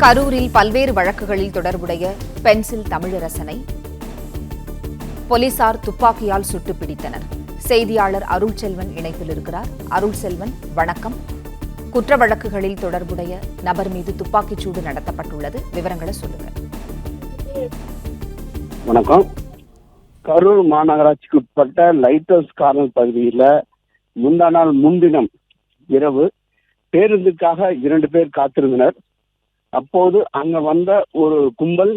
கரூரில் பல்வேறு வழக்குகளில் தொடர்புடைய பென்சில் தமிழரசனை போலீசார் துப்பாக்கியால் சுட்டு பிடித்தனர். செய்தியாளர் அருள்செல்வன் இணைப்பில் இருக்கிறார். அருள்செல்வன், வணக்கம். குற்ற வழக்குகளில் தொடர்புடைய நபர் மீது துப்பாக்கிச்சூடு நடத்தப்பட்டுள்ளது. விவரங்களை சொல்லுங்க. வணக்கம். கரூர் மாநகராட்சிக்கு உட்பட்ட லைட் ஹவுஸ் கார்னர் பகுதியில் முந்தா நாள் முன்தினம் இரவு பேருந்துக்காக 2 பேர் காத்திருந்தனர். அப்போது அங்க வந்த ஒரு கும்பல்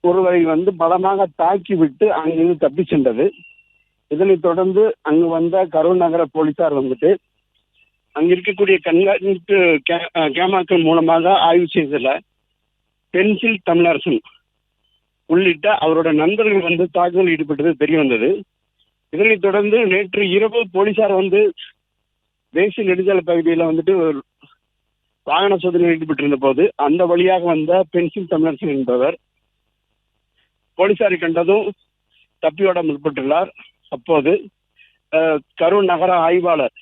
ஒருவரை பலமாக தாக்கி விட்டு அங்கிருந்து தப்பி சென்றது. இதனைத் தொடர்ந்து அங்கு வந்த கரூர் நகர போலீசார் அங்க இருக்கக்கூடிய கண்காணிப்பு கேமராக்கள் மூலமாக ஆய்வு செய்தல பென்சில் தமிழரசன் உள்ளிட்ட அவரோட நண்பர்கள் தாக்குதல் ஈடுபட்டது தெரிய வந்தது. இதனைத் தொடர்ந்து நேற்று இரவு போலீசார் தேசிய நெடுஞ்சாலை பகுதியில் வாகன சோதனையில் ஈடுபட்டிருந்த போது அந்த வழியாக வந்த பென்சில் தமிழரசன் என்பவர் போலீசாரை கண்டதும் தப்பியோட முற்பட்டுள்ளார். அப்போது கரூர் நகர ஆய்வாளர்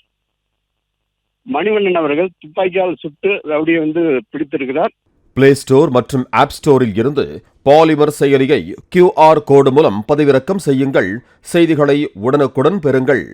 மணிவண்ணன் அவர்கள் துப்பாக்கியால் சுட்டு ரவுடியை பிடித்திருக்கிறார். பிளே ஸ்டோர் மற்றும் ஆப் ஸ்டோரில் இருந்து பாலிமர் செயலியை QR கோடு மூலம் பதிவிறக்கம் செய்யுங்கள். செய்திகளை உடனுக்குடன் பெறுங்கள்.